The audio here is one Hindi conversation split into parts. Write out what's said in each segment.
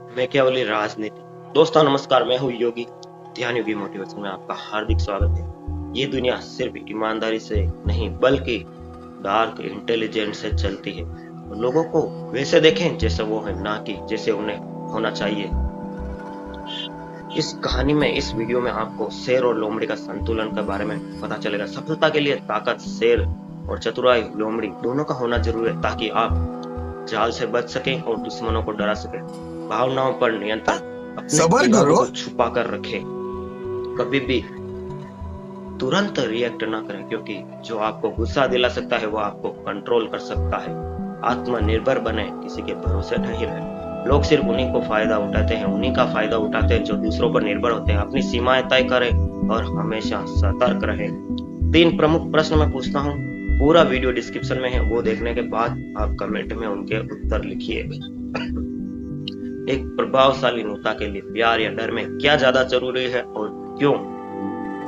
मैं केवल राजनीति। दोस्तों नमस्कार, मैं हूँ योगी। ध्यान योगी मोटिवेशन में आपका हार्दिक स्वागत है। ये दुनिया सिर्फ ईमानदारी से नहीं बल्कि डार्क इंटेलिजेंस से चलती है। लोगों को वैसे देखें जैसे वो है, ना कि जैसे उन्हें होना चाहिए। इस कहानी में, इस वीडियो में आपको शेर और लोमड़ी का संतुलन के बारे में पता चलेगा। सफलता के लिए ताकत शेर और चतुराई लोमड़ी दोनों का होना जरूरी है, ताकि आप जाल से बच सकें और दुश्मनों को डरा सकें। भावनाओं पर नियंत्रण, अपने इरादों को छुपा कर रखें। कभी भी तुरंत रिएक्ट ना करें, क्योंकि जो आपको गुस्सा दिला सकता है वो आपको कंट्रोल कर सकता है। आत्मनिर्भर बने, किसी के भरोसे नहीं रहे। लोग सिर्फ उन्हीं को फायदा उठाते हैं, उन्हीं का फायदा उठाते हैं जो दूसरों पर निर्भर होते हैं। अपनी सीमाएं तय करें और हमेशा सतर्क रहें। 3 प्रमुख प्रश्न मैं पूछता हूँ, पूरा वीडियो डिस्क्रिप्शन में है, वो देखने के बाद आप कमेंट में उनके उत्तर लिखिए। एक प्रभावशाली नेता के लिए प्यार या डर में क्या ज्यादा जरूरी है और क्यों?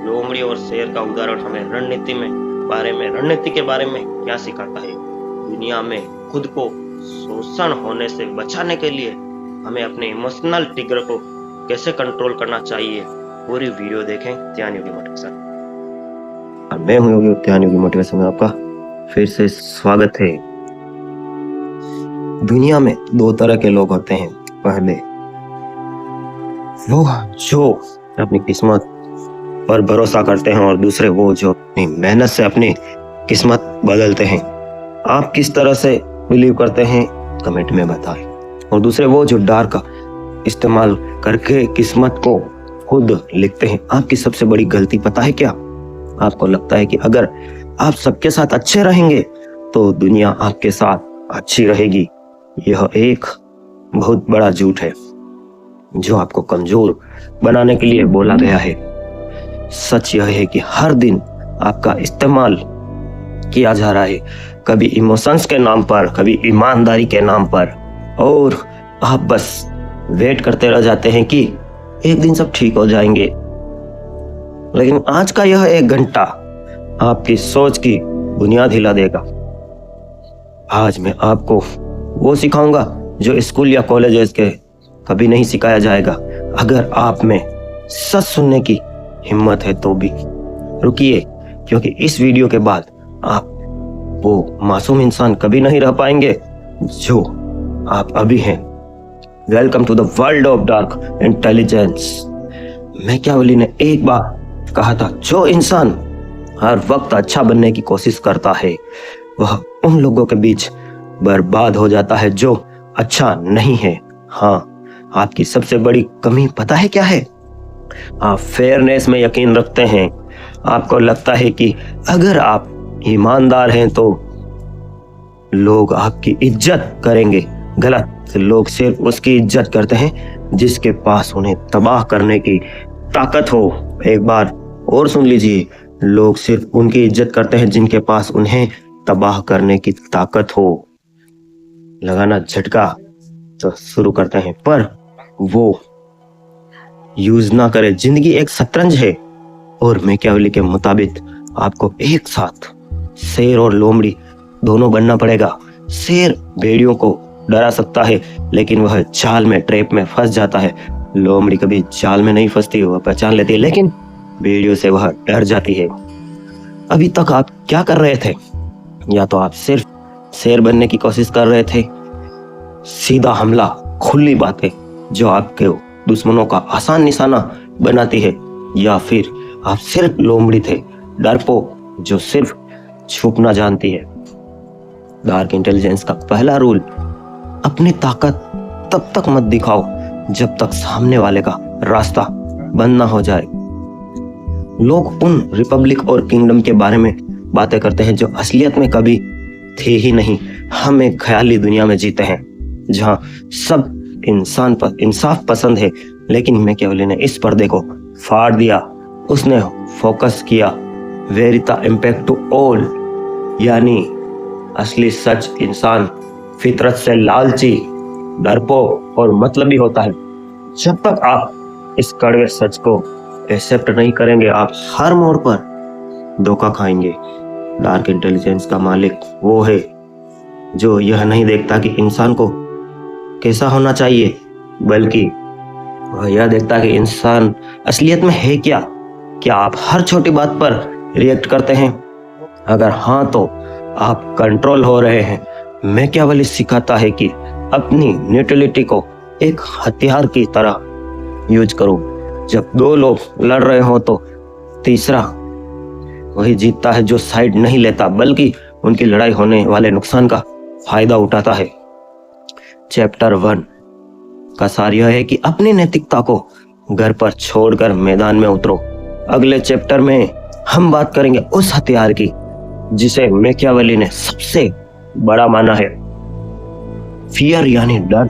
लोमड़ी और शेर का उदाहरण हमें रणनीति के बारे में क्या सिखाता है? दुनिया में खुद को शोषण होने से बचाने के लिए हमें अपने इमोशनल ट्रिगर को कैसे कंट्रोल करना चाहिए? पूरी वीडियो देखें। ध्यान योगी मोटिवेशन। मैं हूँ ध्यान योगी मोटिवेशन में आपका फिर से स्वागत है। दुनिया में 2 तरह के लोग होते हैं। पहले वो जो अपनी किस्मत पर भरोसा करते हैं और दूसरे वो जो अपनी मेहनत से अपनी किस्मत बदलते हैं। आप किस तरह से बिलीव करते हैं कमेंट में बताएं। और दूसरे वो जो डार्क का इस्तेमाल करके किस्मत को खुद लिखते हैं। आपकी सबसे बड़ी गलती पता है क्या? आपको लगता है कि अगर आप सबके साथ अच्छे रहेंगे तो दुनिया आपके साथ अच्छी रहेगी। यह एक बहुत बड़ा झूठ है जो आपको कमजोर बनाने के लिए बोला गया है। सच यह है कि हर दिन आपका इस्तेमाल किया जा रहा है, कभी इमोशंस के नाम पर, कभी ईमानदारी के नाम पर, और आप बस वेट करते रह जाते हैं कि एक दिन सब ठीक हो जाएंगे। लेकिन आज का यह 1 घंटा आपकी सोच की बुनियाद हिला देगा। आज मैं आपको वो सिखाऊंगा जो स्कूल या कॉलेज के कभी नहीं सिखाया जाएगा। अगर आप में सच सुनने की हिम्मत है तो भी रुकिए, क्योंकि इस वीडियो के बाद आप वो मासूम इंसान कभी नहीं रह पाएंगे जो आप अभी हैं। Welcome to the world of dark intelligence. Machiavelli ने एक बार कहा था, जो इंसान हर वक्त अच्छा बनने की कोशिश करता है वह उन लोगों के बीच बर्बाद हो जाता है जो अच्छा नहीं है। हाँ, आपकी सबसे बड़ी कमी पता है क्या है? आप फेयरनेस में यकीन रखते हैं। आपको लगता है कि अगर आप ईमानदार हैं तो लोग आपकी इज्जत करेंगे। गलत। लोग सिर्फ उसकी इज्जत करते हैं जिसके पास उन्हें तबाह करने की ताकत हो। एक बार और सुन लीजिए, लोग सिर्फ उनकी इज्जत करते हैं जिनके पास उन्हें तबाह करने की ताकत हो। लगाना झटका तो शुरू करते हैं, पर वो यूज ना करे। जिंदगी एक शतरंज है और मैकियावेली के मुताबिक आपको एक साथ शेर और लोमड़ी दोनों बनना पड़ेगा। शेर भेड़ियों को डरा सकता है, लेकिन वह जाल में, ट्रैप में फंस जाता है। लोमड़ी कभी जाल में नहीं फंसती, वह पहचान लेती है, लेकिन भेड़ियों से वह डर जाती है। अभी तक आप क्या कर रहे थे? या तो आप सिर्फ शेर बनने की कोशिश कर रहे थे, सीधा हमला, खुली बातें जो आपके दुश्मनों का आसान निशाना बनाती है, या फिर आप सिर्फ लोमड़ी थे, डरपोक जो सिर्फ छुपना जानती है। डार्क इंटेलिजेंस का पहला रूल, अपनी ताकत तब तक मत दिखाओ जब तक सामने वाले का रास्ता बंद ना हो जाए। लोग उन रिपब्लिक और किंगडम के बारे में बातें करते हैं जो असलियत में कभी थे ही नहीं। हम एक ख्याली दुनिया में जीते हैं जहां सब इंसान पर इंसाफ पसंद है, लेकिन मैकियावेली ने इस पर्दे को फाड़ दिया। उसने फोकस किया वेरिता इम्पैक्ट टू ऑल, यानी असली सच इंसान फितरत से लालची, डरपोक और मतलबी होता है। जब तक आप इस कड़वे सच को एक्सेप्ट नहीं करेंगे, आप हर मोड़ पर धोखा खाएंगे। डार्क इंटेलिजेंस का मालिक वो है जो यह नहीं देखता कि इंसान को कैसा होना चाहिए, बल्कि वह यह देखता है कि इंसान असलियत में है क्या। क्या आप हर छोटी बात पर रिएक्ट करते हैं? अगर हाँ तो आप कंट्रोल हो रहे हैं। मैकियावेली सिखाता है कि अपनी न्यूट्रलिटी को एक हथियार की तरह यूज करो। जब दो लोग लड़ रहे हो तो तीसरा वही जीतता है जो साइड नहीं लेता बल्कि उनकी लड़ाई होने वाले नुकसान का फायदा उठाता है। चैप्टर 1 का सार यह है कि अपनी नैतिकता को घर पर छोड़कर मैदान में उतरो। अगले चैप्टर में हम बात करेंगे उस हथियार की जिसे मैकियावेली ने सबसे बड़ा माना है, फियर यानी डर।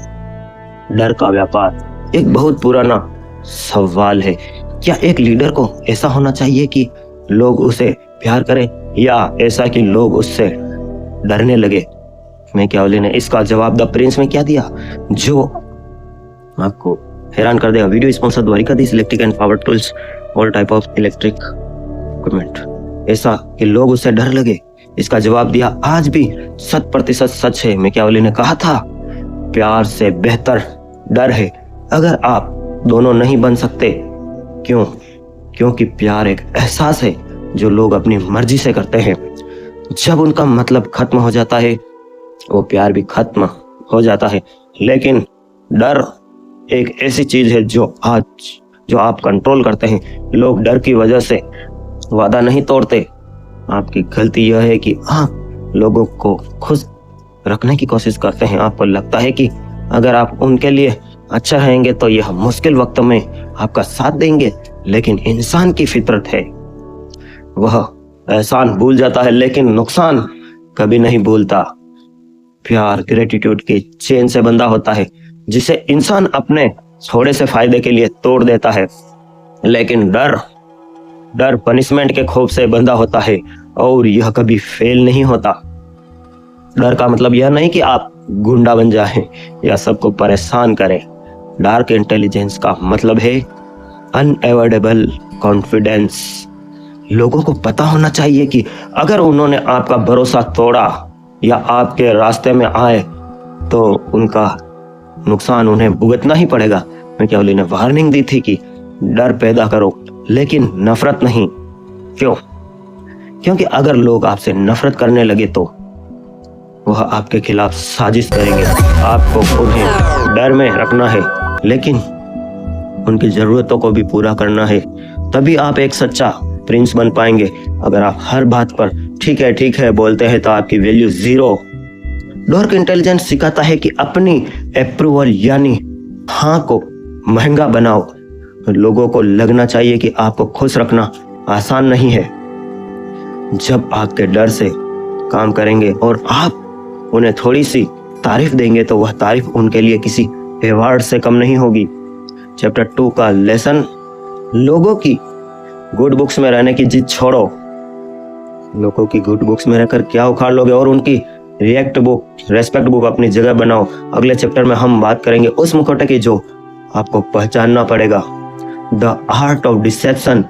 डर का व्यापार एक बहुत पुराना सवाल है। क्या एक लीडर को ऐसा होना चाहिए कि लोग उसे प्यार करें या ऐसा कि लोग उससे डरने लगे? मैकियावेली ने इसका जवाब द प्रिंस में क्या दिया जो आपको हैरान कर देगा। Video sponsor Dwarkadhish electric and power tools, all type of electric equipment. ऐसा कि लोग उससे डर लगे, इसका जवाब दिया आज भी 100% सच है। मैकियावेली ने कहा था प्यार से बेहतर डर है। अगर आप दोनों नहीं बन सकते, क्यों? क्योंकि प्यार एक एहसास है जो लोग अपनी मर्जी से करते हैं। जब उनका मतलब खत्म हो जाता है वो प्यार भी खत्म हो जाता है। लेकिन डर एक ऐसी चीज है जो आप कंट्रोल करते हैं। लोग डर की वजह से वादा नहीं तोड़ते। आपकी गलती यह है कि आप लोगों को खुश रखने की कोशिश करते हैं। आपको लगता है कि अगर आप उनके लिए अच्छा रहेंगे तो यह मुश्किल वक्त में आपका साथ देंगे। लेकिन इंसान की फितरत है, वह एहसान भूल जाता है लेकिन नुकसान कभी नहीं भूलता। प्यार ग्रेटिट्यूड की चेन से बंधा होता है जिसे इंसान अपने थोड़े से फायदे के लिए तोड़ देता है। लेकिन डर पनिशमेंट के खौफ से बंधा होता है और यह कभी फेल नहीं होता। डर का मतलब यह नहीं कि आप गुंडा बन जाएं या सबको परेशान करें। डार्क इंटेलिजेंस का मतलब है अनएवॉइडेबल कॉन्फिडेंस। लोगों को पता होना चाहिए कि अगर उन्होंने आपका भरोसा तोड़ा या आपके रास्ते में आए तो उनका नुकसान उन्हें भुगतना ही पड़ेगा। मैकियावेली ने वार्निंग दी थी कि डर पैदा करो लेकिन नफरत नहीं। क्यों? क्योंकि अगर लोग आपसे नफरत करने लगे तो वह आपके खिलाफ साजिश करेंगे। आपको उन्हें डर में रखना है लेकिन उनकी जरूरतों को भी पूरा करना है। तभी आप एक सच्चा प्रिंस बन पाएंगे। अगर आप हर बात पर ठीक है बोलते हैं तो आपकी वैल्यू 0। डार्क इंटेलिजेंस सिखाता है कि अपनी अप्रूवल यानी हाँ को महंगा बनाओ। लोगों को लगना चाहिए कि आपको खुश रखना आसान नहीं है। जब आपके डर से काम करेंगे और आप उन्हें थोड़ी सी तारीफ देंगे तो वह तारीफ उनके लिए किसी अवार्ड से कम नहीं होगी। चैप्टर 2 का लेसन, लोगों की गुड बुक्स में रहने की जिद छोड़ो। लोगों की गुड बुक्स में रहकर क्या उखाड़ लोगे और उनकी रेस्पेक्ट बुक अपनी जगह बनाओ। अगले चैप्टर में हम बात करेंगे उस मुखौटे की जो आपको पहचानना पड़ेगा। The art of deception.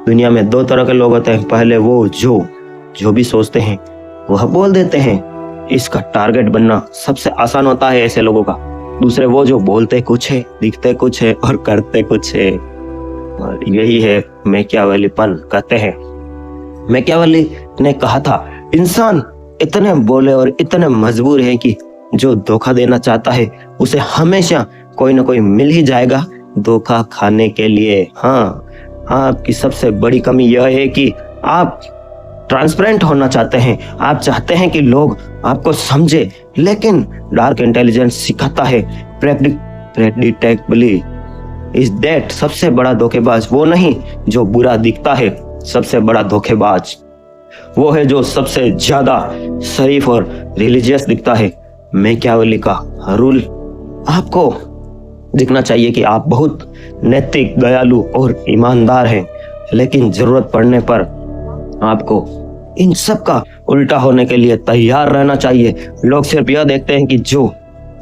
दुनिया में 2 तरह के लोग होते हैं। पहले वो जो भी सोचते हैं वह बोल देते हैं। इसका टारगेट बनना सबसे आसान होता है ऐसे लोगों का। दूसरे वो जो बोलते कुछ है, दिखते कुछ है और करते कुछ है। और यही है मैकियावेलीपन कहते हैं। मैकियावेली ने कहा था इंसान इतने बोले और इतने मजबूर है कि जो धोखा देना चाहता है उसे हमेशा कोई ना कोई मिल ही जाएगा धोखा खाने के लिए। हाँ, आपकी सबसे बड़ी कमी यह है कि आप ट्रांसपेरेंट होना चाहते हैं। आप चाहते हैं कि लोग आपको समझे। लेकिन डार्क इंटेलिजेंस सिखाता है प्रेडिक्टेबली इज दैट सबसे बड़ा धोखेबाज वो नहीं जो बुरा दिखता है। सबसे बड़ा धोखेबाज वो है जो सबसे ज्यादा शरीफ और रिलीजियस दिखता है। मैकियावेली का रूल आपको दिखना चाहिए कि आप बहुत नैतिक, दयालु और ईमानदार हैं। लेकिन जरूरत पड़ने पर आपको इन सब का उल्टा होने के लिए तैयार रहना चाहिए। लोग सिर्फ यह देखते हैं कि जो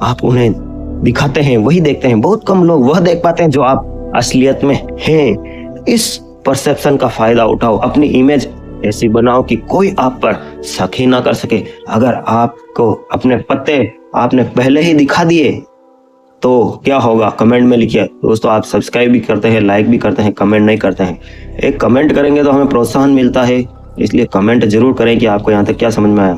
आप उन्हें दिखाते हैं वही देखते हैं। बहुत कम लोग वह देख पाते हैं जो आप असलियत में हैं। इस परसेप्शन का फायदा उठाओ। अपनी इमेज ऐसी बनाओ कि कोई आप पर शक ही ना कर सके। अगर आपको अपने पत्ते आपने पहले ही दिखा दिए तो क्या होगा कमेंट में लिखिए। दोस्तों आप सब्सक्राइब भी करते हैं, लाइक भी करते हैं, कमेंट नहीं करते हैं। एक कमेंट करेंगे तो हमें प्रोत्साहन मिलता है, इसलिए कमेंट जरूर करें कि आपको यहाँ तक क्या समझ में आया।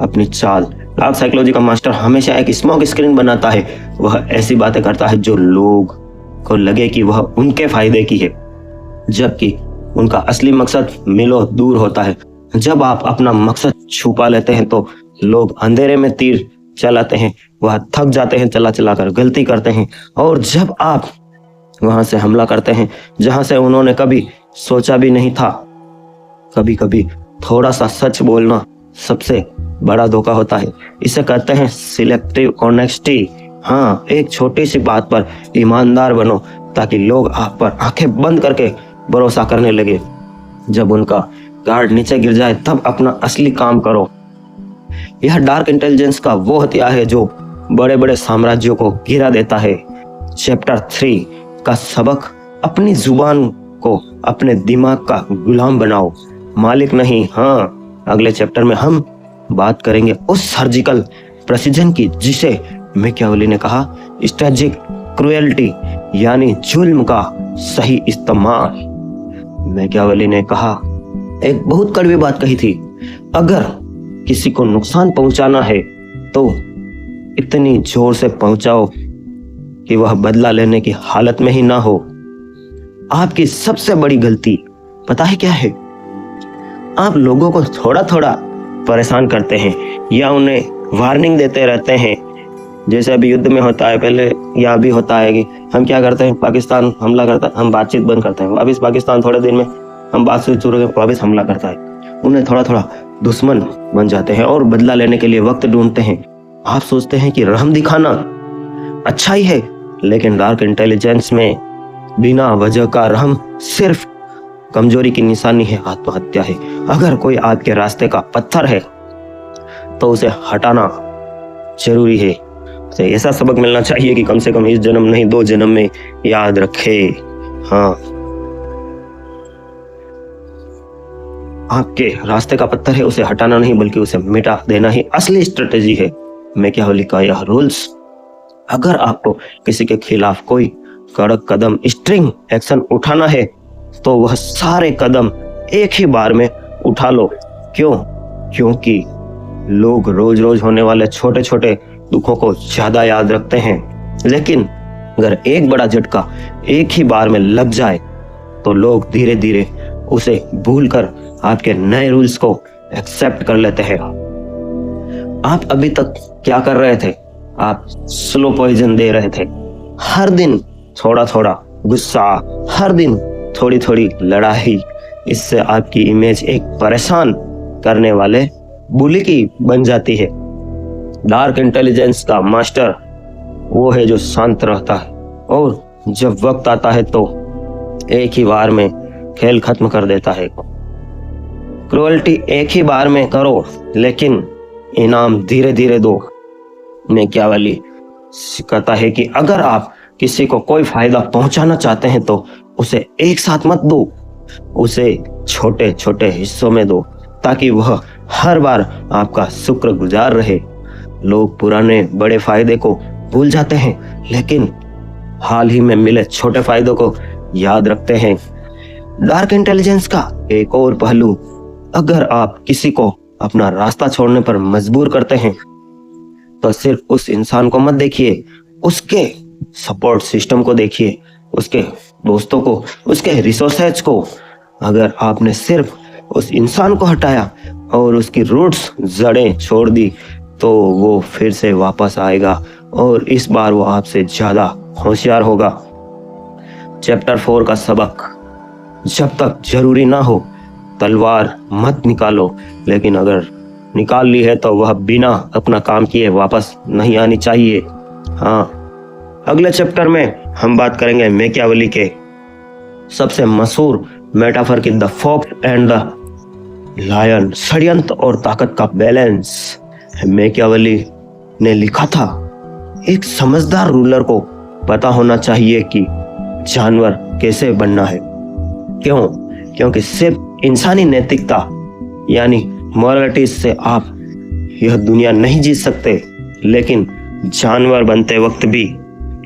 अपनी चाल। डार्क साइकोलॉजी का मास्टर हमेशा एक स्मोक स्क्रीन बनाता है। वह ऐसी बातें करता है जो लोग को लगे कि वह उनके फायदे की है, जबकि उनका असली मकसद मिलो दूर होता है। जब आप अपना मकसद छुपा लेते हैं तो लोग अंधेरे में तीर चलाते हैं, वह थक जाते हैं चला चला कर, गलती करते हैं, और जब आप वहां से हमला करते हैं जहां से उन्होंने कभी सोचा भी नहीं था। कभी कभी थोड़ा सा सच बोलना सबसे बड़ा धोखा होता है। इसे कहते हैं सिलेक्टिव ऑनेस्टी। हाँ, एक छोटी सी बात पर ईमानदार बनो ताकि लोग आप पर आंखें बंद करके भरोसा करने लगे। जब उनका गार्ड नीचे गिर जाए तब अपना असली काम करो। यह डार्क इंटेलिजेंस का वो हथियार है जो बड़े बड़े साम्राज्यों को गिरा देता है। चैप्टर 3 का सबक, अपनी जुबान को अपने दिमाग का गुलाम बनाओ, मालिक नहीं। हाँ, अगले चैप्टर में हम बात करेंगे उस सर्जिकल प्रेसिजन की जिसे मैकियावेली ने कहा स्ट्रेटेजिक क्रुएल्टी, यानी जुल्म का सही इस्तेमाल। मैकियावेली ने कहा, एक बहुत कड़वी बात कही थी, अगर किसी को नुकसान पहुंचाना है तो इतनी जोर से पहुंचाओ कि वह बदला लेने की हालत में ही ना हो। आपकी सबसे बड़ी गलती पता है क्या है? आप लोगों को थोड़ा थोड़ा परेशान करते हैं या उन्हें वार्निंग देते रहते हैं। जैसे अभी युद्ध में होता है, पहले यहाँ भी होता है कि हम क्या करते हैं, पाकिस्तान हमला करता है, हम बातचीत बंद करते हैं, वापिस पाकिस्तान थोड़े दिन में हम बातचीत शुरू करके वापिस हमला करता है। उन्हें थोड़ा थोड़ा दुश्मन बन जाते हैं और बदला लेने के लिए वक्त ढूंढते हैं। आप सोचते हैं कि रहम दिखाना अच्छा ही है, लेकिन डार्क इंटेलिजेंस में बिना वजह का रहम सिर्फ कमजोरी की निशानी है, आत्महत्या है। अगर कोई आपके रास्ते का पत्थर है तो उसे हटाना जरूरी है। उसे ऐसा सबक मिलना चाहिए कि कम से कम इस जन्म नहीं 2 जन्म में याद रखे। हाँ, आपके रास्ते का पत्थर है, उसे हटाना नहीं बल्कि उसे मिटा देना ही असली स्ट्रेटेजी है। मैकियावेली का यह रूल्स, अगर आपको किसी के खिलाफ कोई कड़क कदम स्ट्रिंग एक्शन उठाना है तो वह सारे कदम एक ही बार में उठा लो। क्यों? क्योंकि लोग रोज रोज होने वाले छोटे छोटे दुखों को ज्यादा याद रखते हैं, लेकिन अगर एक बड़ा झटका एक ही बार में लग जाए तो लोग धीरे धीरे उसे भूलकर आपके नए रूल्स को एक्सेप्ट कर लेते हैं। आप अभी तक क्या कर रहे थे? आप स्लो पॉइजन दे रहे थे। हर दिन थोड़ा थोड़ा गुस्सा, हर दिन थोड़ी थोड़ी लड़ाई। इससे आपकी इमेज एक परेशान करने वाले बुली की बन जाती है। डार्क इंटेलिजेंस का मास्टर वो है जो शांत रहता है और जब वक्त आता है तो एक ही बार में खेल खत्म कर देता है। क्रुएल्टी एक ही बार में करो, लेकिन इनाम धीरे धीरे दो। मैकियावेली कहता है कि अगर आप किसी को कोई फायदा पहुंचाना चाहते हैं तो उसे एक साथ मत दो, उसे छोटे छोटे हिस्सों में दो ताकि वह हर बार आपका शुक्रगुजार रहे। लोग पुराने बड़े फायदे को भूल जाते हैं, लेकिन हाल ही में मिले छोटे फायदों को याद रखते हैं। डार्क इंटेलिजेंस का एक और पहलू, अगर आप किसी को अपना रास्ता छोड़ने पर मजबूर करते हैं तो सिर्फ उस इंसान को मत देखिए, उसके सपोर्ट सिस्टम को देखिए, उसके दोस्तों को, उसके रिसोर्सेज को। अगर आपने सिर्फ उस इंसान को हटाया और उसकी रूट्स, जड़ें छोड़ दी तो वो फिर से वापस आएगा और इस बार वो आपसे ज्यादा होशियार होगा। चैप्टर 4 का सबक, जब तक जरूरी ना हो तलवार मत निकालो, लेकिन अगर निकाल ली है तो वह बिना अपना काम किए वापस नहीं आनी चाहिए। हाँ, अगले चैप्टर में हम बात करेंगे मैकियावेली के सबसे मशहूर मेटाफर की, the fox and the lion, षड्यंत्र और ताकत का बैलेंस। मैकियावेली ने लिखा था, एक समझदार रूलर को पता होना चाहिए कि जानवर कैसे बनना है। क्यों? क्योंकि सिर्फ इंसानी नैतिकता यानी मॉरलिटीज से आप यह दुनिया नहीं जीत सकते, लेकिन जानवर बनते वक्त भी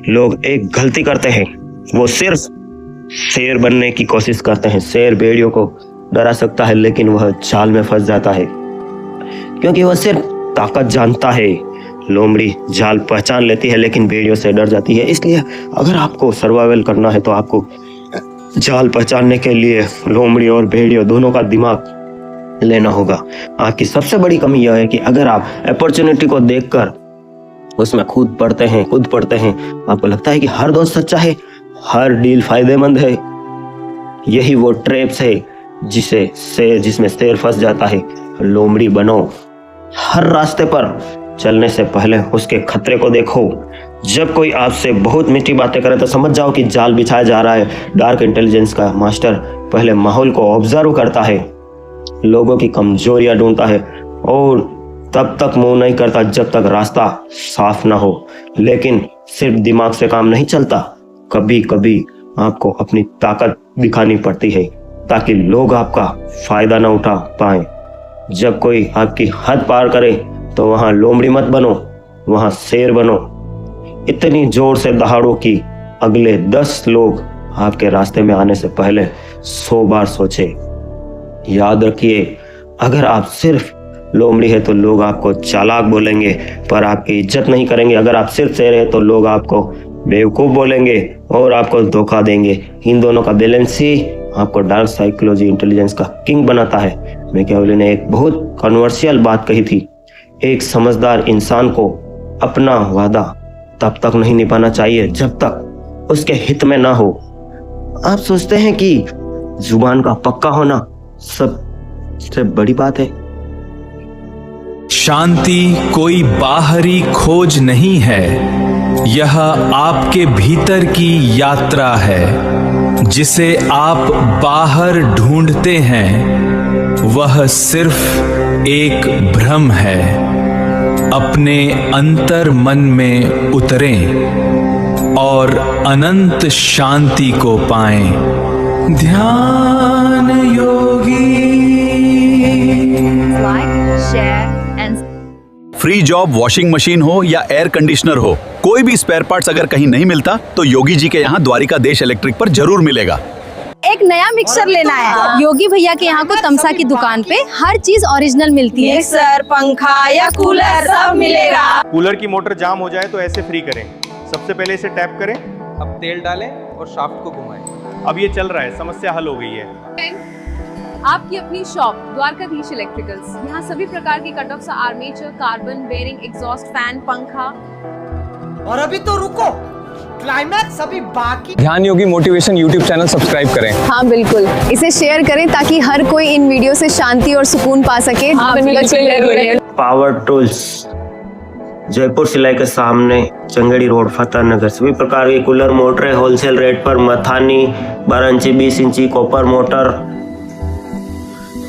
लोग एक गलती करते हैं, वो सिर्फ शेर बनने की कोशिश करते हैं। शेर भेड़ियों को डरा सकता है लेकिन वह जाल में फंस जाता है क्योंकि वह सिर्फ ताकत जानता है। लोमड़ी जाल पहचान लेती है लेकिन भेड़ियों से डर जाती है। इसलिए अगर आपको सर्वाइवल करना है तो आपको जाल पहचानने के लिए लोमड़ी और भेड़ियों दोनों का दिमाग लेना होगा। आपकी सबसे बड़ी कमी यह है कि अगर आप अपॉर्चुनिटी को देखकर उसमें खुद पढ़ते हैं, आपको लगता है कि हर दोस्त सच्चा है, हर डील फायदेमंद है। यही वो ट्रैप्स है जिसमें शेर फंस जाता है। लोमड़ी बनो। हर रास्ते पर चलने से पहले उसके खतरे को देखो। जब कोई आपसे बहुत मीठी बातें करे तो समझ जाओ कि जाल बिछाया जा रहा है। डार्क इंटेलिजेंस का मास्टर पहले माहौल को ऑब्जर्व करता है, लोगों की कमजोरियां ढूंढता है और तब तक मुंह नहीं करता जब तक रास्ता साफ ना हो। लेकिन सिर्फ दिमाग से काम नहीं चलता, कभी कभी आपको अपनी ताकत दिखानी पड़ती है ताकि लोग आपका फायदा ना उठा पाए। जब कोई आपकी हद पार करे तो वहां लोमड़ी मत बनो, वहां शेर बनो। इतनी जोर से दहाड़ो कि अगले 10 लोग आपके रास्ते में आने से पहले 100 बार सोचे। याद रखिए, अगर आप सिर्फ लोमड़ी है तो लोग आपको चालाक बोलेंगे पर आपकी इज्जत नहीं करेंगे। अगर आप सिर्फ शेर है तो लोग आपको बेवकूफ बोलेंगे और आपको धोखा देंगे। इन दोनों का बैलेंस ही आपको डार्क साइकोलॉजी इंटेलिजेंस का किंग बनाता है। मैकियावेली ने एक बहुत कॉन्ट्रोवर्शियल बात कही थी, एक समझदार इंसान को अपना वादा तब तक नहीं निभाना चाहिए जब तक उसके हित में ना हो। आप सोचते हैं कि जुबान का पक्का होना सबसे बड़ी बात है? शांति कोई बाहरी खोज नहीं है, यह आपके भीतर की यात्रा है। जिसे आप बाहर ढूंढते हैं वह सिर्फ एक भ्रम है। अपने अंतर मन में उतरें और अनंत शांति को पाएं। ध्यान योगी। फ्री जॉब वॉशिंग मशीन हो या एयर कंडीशनर हो, कोई भी स्पेयर पार्ट्स अगर कहीं नहीं मिलता तो योगी जी के यहाँ द्वारिका देश इलेक्ट्रिक पर जरूर मिलेगा। एक नया मिक्सर लेना है। योगी भैया के यहाँ को तमसा की दुकान पे हर चीज ओरिजिनल मिलती है। मिक्सर, पंखा या कूलर सब मिलेगा। कूलर की मोटर जाम हो जाए तो ऐसे फ्री करें। सबसे पहले इसे टैप करें, अब तेल डालें और शाफ्ट को घुमाएं। अब ये चल रहा है, समस्या हल हो गई है। आपकी अपनी शॉप द्वारकाधीश इलेक्ट्रिकल्स, यहाँ सभी प्रकार की cut off armature, carbon, bearing, exhaust fan, पंखा। और अभी तो रुको, क्लाइमैक्स अभी बाकी। Dhyan Yogi motivation YouTube channel subscribe करें। हाँ बिल्कुल, इसे शेयर करें ताकि हर कोई इन वीडियो से शांति और सुकून पा सके। पावर टूल्स, जयपुर सिलाई के सामने, चंगेड़ी रोड, फतेह नगर। सभी प्रकार की कूलर मोटरें होलसेल रेट पर, मथानी 12 इंची 20 इंची कॉपर मोटर,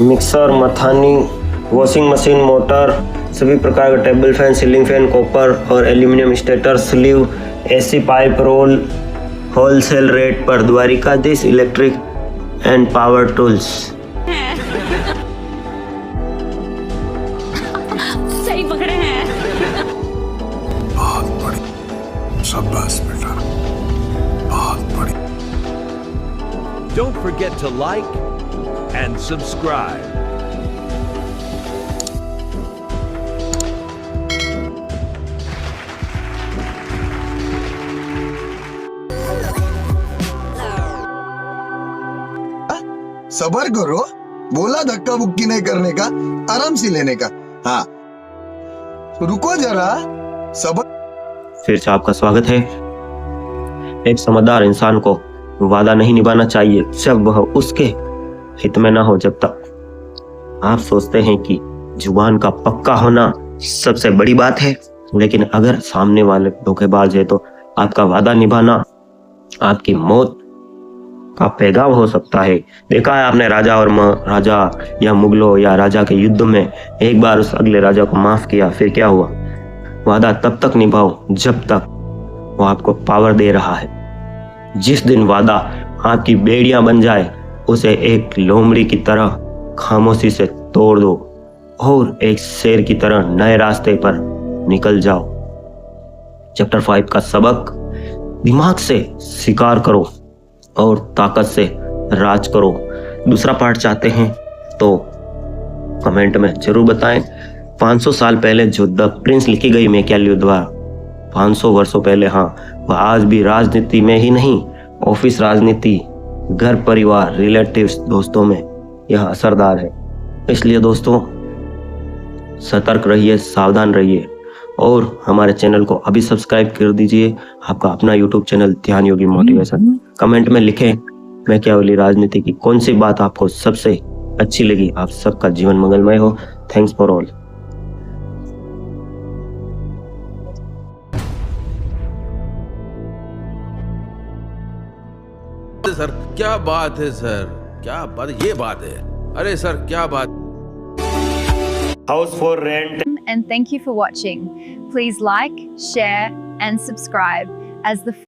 मिक्सर, मथानी, वॉशिंग मशीन मोटर, सभी प्रकार के table fan, ceiling fan, copper और aluminium stator, sleeve, AC pipe roll, wholesale rate पर। Dwarikadhish electric and power tools. सही पकड़े हैं। बहुत बड़ी, शाबाश बेटा, बहुत बड़ी। Don't forget to like and subscribe. सबर करो, बोला धक्का बुक्की नहीं करने का, आराम से लेने का। हाँ रुको जरा, सबर। फिर से आपका स्वागत है। एक समझदार इंसान को वादा नहीं निभाना चाहिए जब वह उसके हित में ना हो। जब तक आप सोचते हैं कि जुबान का पक्का होना सबसे बड़ी बात है, लेकिन अगर सामने वाले धोखेबाज है तो आपका वादा निभाना आपकी मौत का पैगाम हो सकता है। देखा है आपने राजा और राजा या मुगलों या राजा के युद्ध में, एक बार उस अगले राजा को माफ किया, फिर क्या हुआ? वादा तब तक निभाओ जब तक वो आपको पावर दे रहा है। जिस दिन वादा आपकी बेड़ियां बन जाए, उसे एक लोमड़ी की तरह खामोशी से तोड़ दो और एक शेर की तरह नए रास्ते पर निकल जाओ। चैप्टर 5 का सबक, दिमाग से शिकार करो और ताकत से राज करो। दूसरा पार्ट चाहते हैं तो कमेंट में जरूर बताएं। 500 साल पहले जो द प्रिंस लिखी गई मैकियावेली द्वारा, 500 वर्षों पहले, हाँ, वह आज भी राजनीति में ही नहीं, ऑफिस राजनीति, घर परिवार, रिलेटिव्स, दोस्तों में यह असरदार है। इसलिए दोस्तों सतर्क रहिए, सावधान रहिए और हमारे चैनल को अभी सब्सक्राइब कर दीजिए। आपका अपना यूट्यूब चैनल ध्यान योगी मोटिवेशन। कमेंट में लिखें मैकियावेली राजनीति की कौन सी बात आपको सबसे अच्छी लगी। आप सबका जीवन मंगलमय हो। Thanks for all. सर क्या बात है सर, क्या बात, ये बात है, अरे सर क्या बात। House for rent. And thank you for watching. Please like, share and subscribe as the